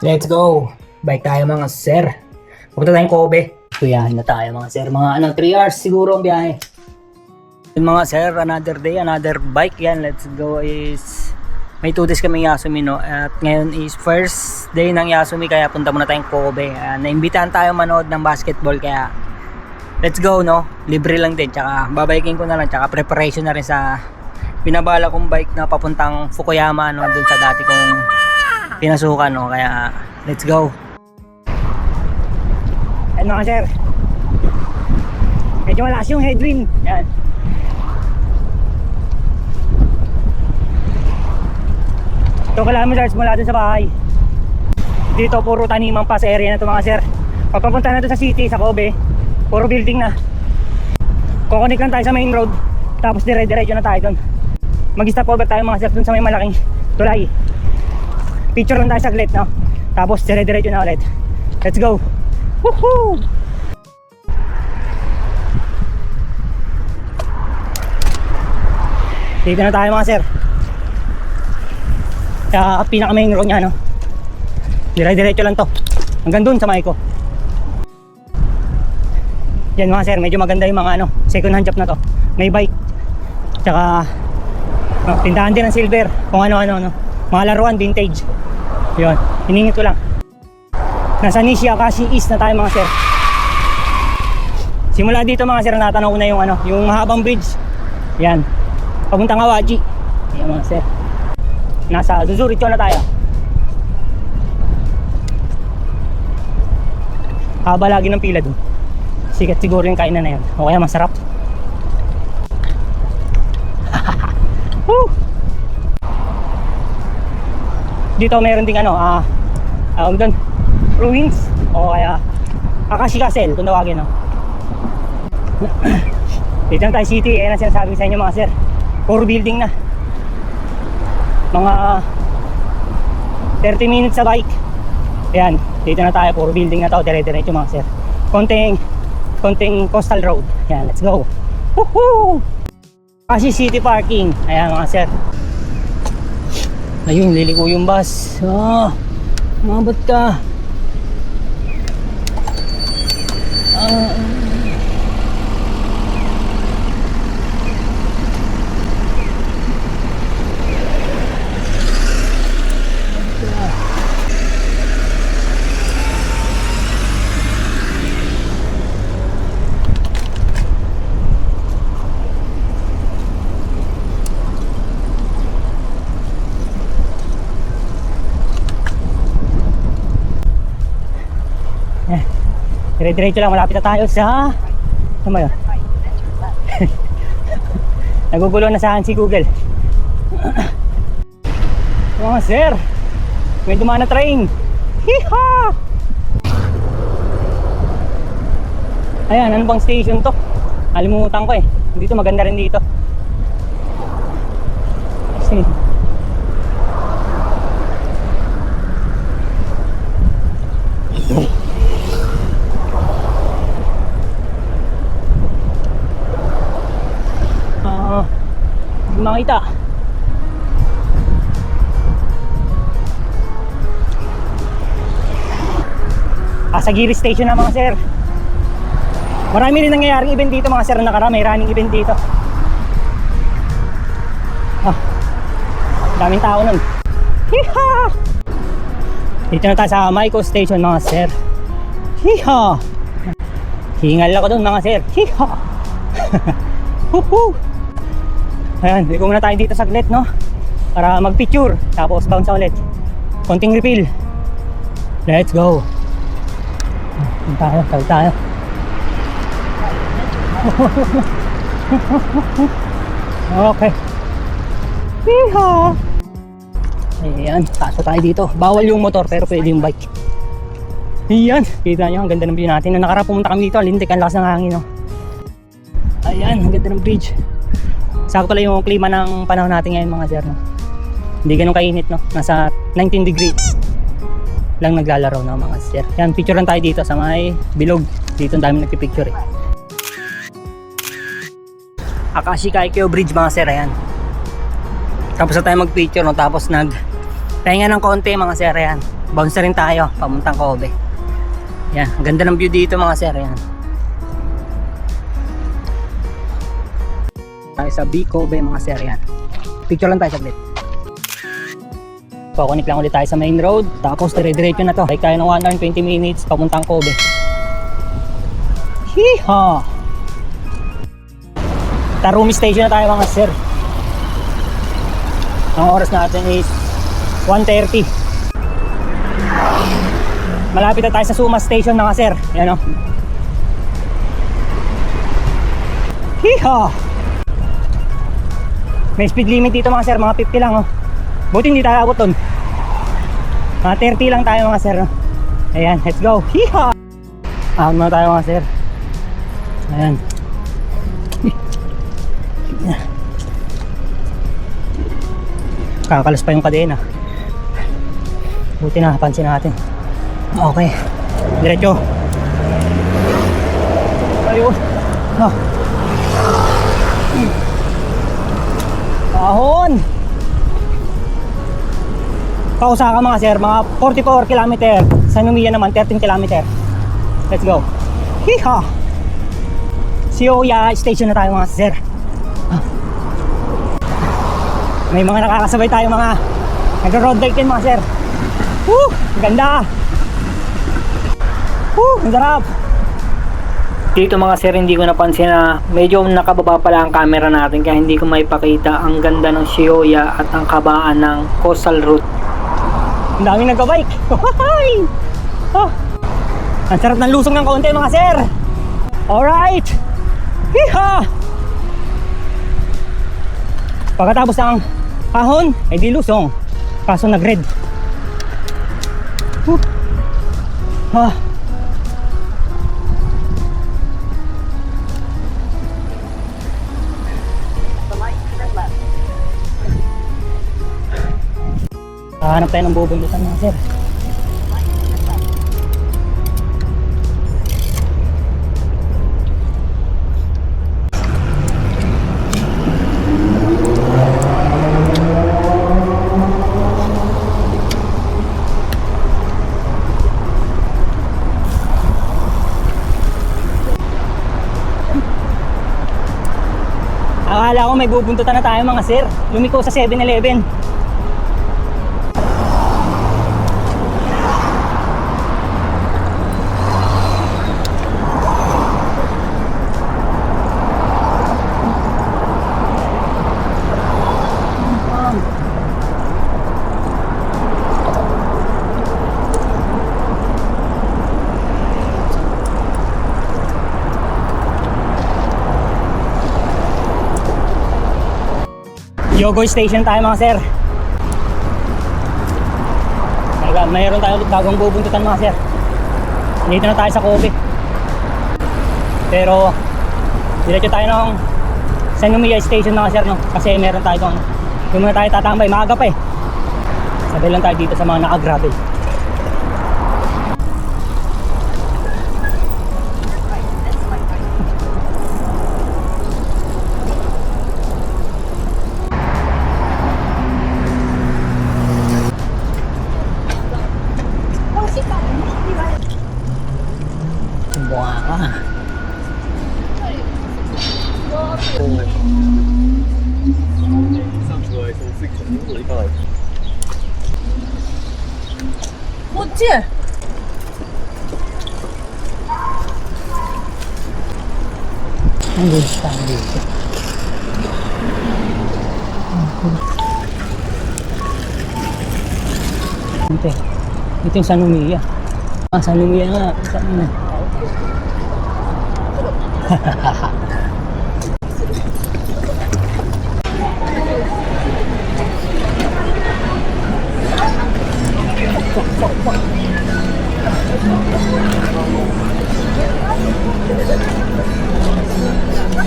Let's go! Bike tayo mga sir. Pupunta tayong Kobe. Kuyahin na tayo mga sir. Mga 3 hours siguro ang biyahe. Yun mga sir, another day, another bike yan. Let's go is... May 2 days kami Yasumi, no? At ngayon is first day ng Yasumi, kaya punta muna tayong Kobe. Naimbitahan tayo manood ng basketball, kaya let's go, no? Libre lang din. Tsaka babiking ko na lang. Tsaka preparation na rin sa pinabala kong bike na papuntang Fukuyama, no? Doon sa dati kong pinasukan, no? Kaya let's go. Ayan mga sir, medyo malakas yung headwind. Yan. Ito kilometers mula dun sa bahay. Dito puro taniman pa sa area na ito mga sir. Pagpapunta na ito sa city, sa Kobe, puro building na. Kukunik lang tayo sa main road, tapos dire-diretso na tayo dun. Mag-stop over tayo mga sir dun sa may malaking tulay. Picture lang tayo saglit, no? Tapos dire-diretso na ulit. Let's go! Woohoo! Dito na tayo mga sir. Kaya pinaka main road nya, no? Dire-diretso lang to hanggang dun sa Maiko. Yan mga sir, medyo maganda yung mga second hand shop na to. May bike, tsaka tindahan din ng silver, kung ano-ano, mga laruan, vintage. Yun, hiningit ko lang. Nasa Nishi Akashi East na tayo mga sir. Simula dito mga sir, natanaw ko na yung mahabang bridge. Yan, papuntang Awaji. Yan mga sir. Nasa Zuzuricho na tayo. Haba lagi ng pila dun. Sikat siguro yung kainan na yan. O kaya masarap. Woo! Dito meron ding doon, ruins o kaya Akashi Castle kung tawagin, no? Dito lang tayo city. Ayan ang sinasabi sa inyo mga sir, puro building na. Mga 30 minutes sa bike. Ayan, dito na tayo, puro building na to, dire-diretso mga sir. Konting coastal road. Ayan, let's go. Woohoo! Akashi City Parking. Ayan mga sir. Ayun, liliko yung bus. Mabot ka. Dire-diretso lang, malapit na tayo sa ano yun? Nagugulo na saan si Google. Mga sir, may dumaan na train. Hiha! Ayan, ano bang station to? Alimutan ko eh. Dito maganda rin dito. Kasi makita. Asagiri Station na mga sir. Marami rin nangyayaring event dito mga sir. May running event dito. Daming tao nun. Hiha! Dito na tayo sa Maiko Station mga sir. Hiha! Hingal ako dun mga sir. Hiha! Woohoo! Ayan, liko muna tayo dito saglit, no? Para mag-picture, tapos bounce ulit. Konting refill. Let's go. Tayo. Okay. Yeehaw! Ayan, taas tayo dito. Bawal yung motor, pero pwede yung bike. Ayan, kita nyo, ang ganda ng view natin. Nung nakaraan pumunta kami dito, lintik, ang lakas ng hangin, no? Ayan, ang ganda ng bridge. Sakto lang yung klima ng panahon natin ngayon mga sir, no? Hindi ganun kainit, no? Nasa 19 degrees lang naglalaro, no mga sir. Yan, picture lang tayo dito sa may bilog. Dito ang dami nagpipicture eh. Akashi Kaikyo Bridge mga sir, ayan. Tapos na tayo mag-picture, no? Tapos Pahinga ng konti mga sir, yan. Bounce rin tayo, pamuntang Kobe. Yan, ang ganda ng view dito mga sir, yan. Tayo sa B Kobe mga sir, yan. Picture lang tayo saglit. Kukunik lang ulit tayo sa main road, tapos dire-diretso na to. Bike tayo ng 1 hour and 20 minutes, pamuntang Kobe. Hiha! Tarumi station na tayo mga sir. Ang oras natin is 1:30. Malapit na tayo sa Suma Station mga sir. Yan o. Hiha! May speed limit dito mga sir, mga 50 lang oh. Buti hindi tayo abot dun. Mga 30 lang tayo mga sir no? Ayan, let's go. Hiha! Ahon muna tayo mga sir. Ayan. Kakalas pa yung kadena. Buti na, pansin natin. Okay, diretso. Ayun. Ahon. Kausaka mga sir, mga 44 km. Sa Numiya naman 13 km. Let's go. Hiha. Sioya station na tayo mga sir. May mga nakakasabay tayo mga nagro-road bike din mga sir. Woo! Ganda! Woo! Ang sarap! Dito mga sir, hindi ko napansin na medyo nakababa pala ang camera natin kaya hindi ko maipakita ang ganda ng Sioya at ang kabaan ng coastal route. Ang daming nagka-bike! Oh. Ang sarap ng lusong ng kaunti mga sir! Alright! Hiha! Pagkatapos ng ahon, ay di lusong. Kaso nag-red. Hanap tayo ng bubundutan mga sir. Akala ko may bubuntutan na tayo mga sir. Lumiko sa 7-Eleven. Yogoy Station tayo mga sir. Mayroon tayo ulit bagong bubuntutan mga sir. Dito na tayo sa Kobe. Pero diretso tayo ng San Numiya Station mga sir no? Kasi meron tayo doon. Doon muna tayo tatambay, maaga pa eh. Sabay lang tayo dito sa mga naka-gravel. 뭐지? Ang good stand dito. Ito yung San Numiya. San Numiya nga. Saan na?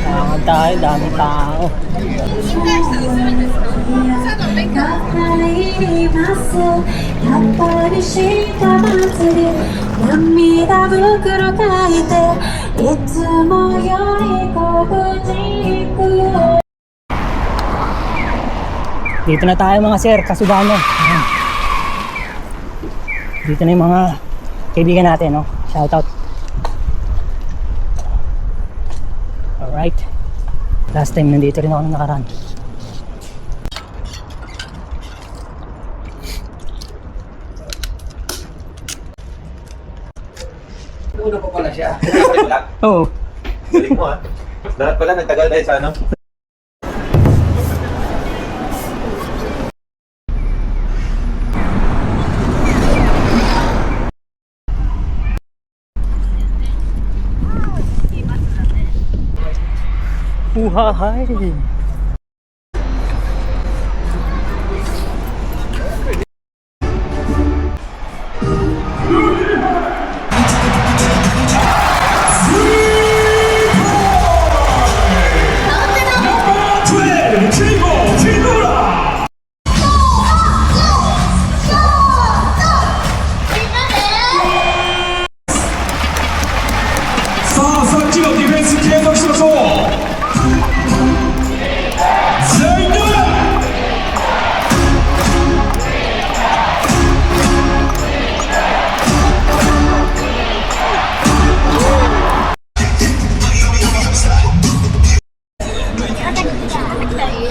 Takot tayo, daming tao. Dito na tayo mga sir, Kasugano. Dito na yung mga kaibigan natin, no? Shoutout. Alright. Last time nandito rin ako nung nakaraan. Una pa pala siya. Oo. Galing mo ah. Lahat pala nagtagal tayo sa ano? Uhahay.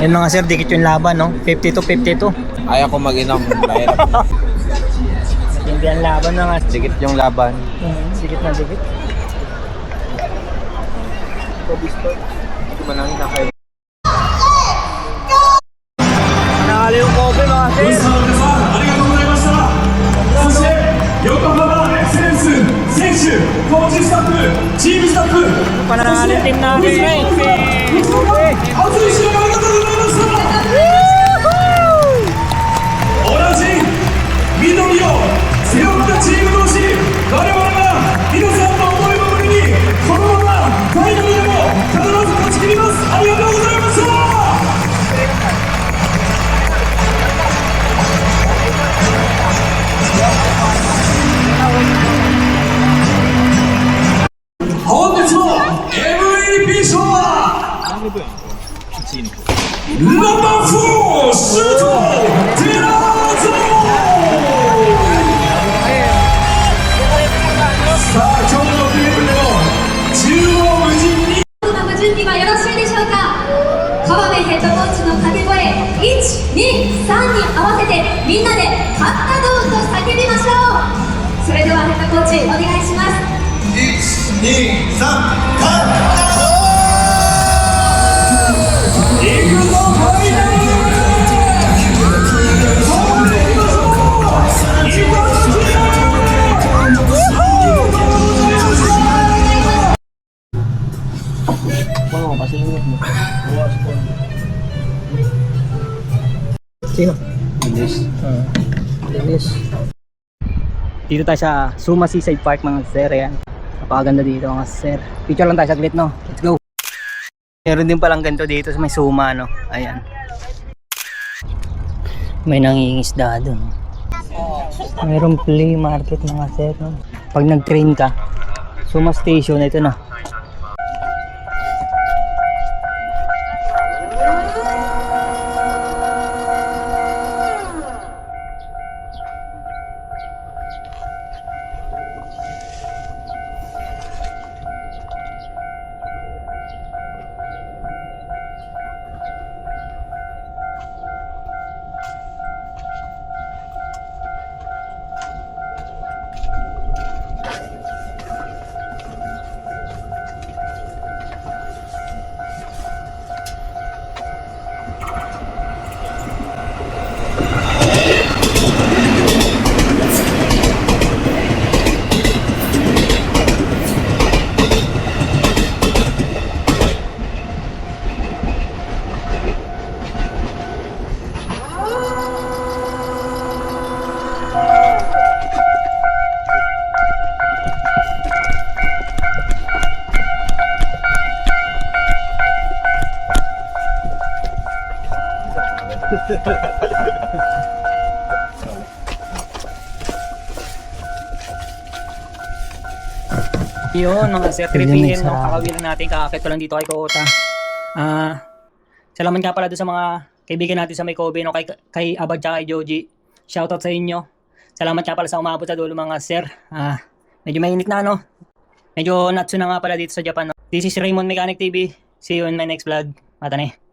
Yan mga sir, dikit yung laban, no? 52-52. Ayaw ko mag-inom. Mahirap. Hindi ang laban na nga. Dikit yung laban. Dikit na dikit. Ito ba nang inakay? Nanalo yung Kobe mga sir. Pananalo yung team namin ngayon. Kobe. 同じ緑を背負ったチーム同士、我々が皆さんの思いを胸にこのまま最後にでも必ず勝ち切ります。ありがとうございました。本日の MVP 賞はナンバー4シュートテラーゾさあ今日のゲームでも縦横無尽にご準備はよろしいでしょうか。川辺ヘッドコーチの掛け声1、2、3に合わせてみんなで勝ったどうと叫びましょう。それではヘッドコーチお願いします。1、2、3勝った行くぞファイナルSino? Linis. Dito tayo sa Suma Seaside Park mga sir. Yan. Napakaganda dito mga sir. Picture lang tayo saglit, no? Let's go. Meron din palang ganito dito sa may Suma, no? Ayan. May nangingisda doon. Mayroong flea market mga sir, no? Pag nag-train ka, Suma Station, ito na. Yun, mga sir, 3 PM nung kakawin natin, kakakit ko lang dito kay Koota. Salamat nga pala doon sa mga kaibigan natin sa may Kobe, no, kay Abad at kay Joji. Shoutout sa inyo. Salamat nga pala sa umabot sa dulo mga sir. Medyo mainit na no. Medyo natsu na nga pala dito sa Japan. No? This is Raymond Mechanic TV. See you in my next vlog. Mata ne.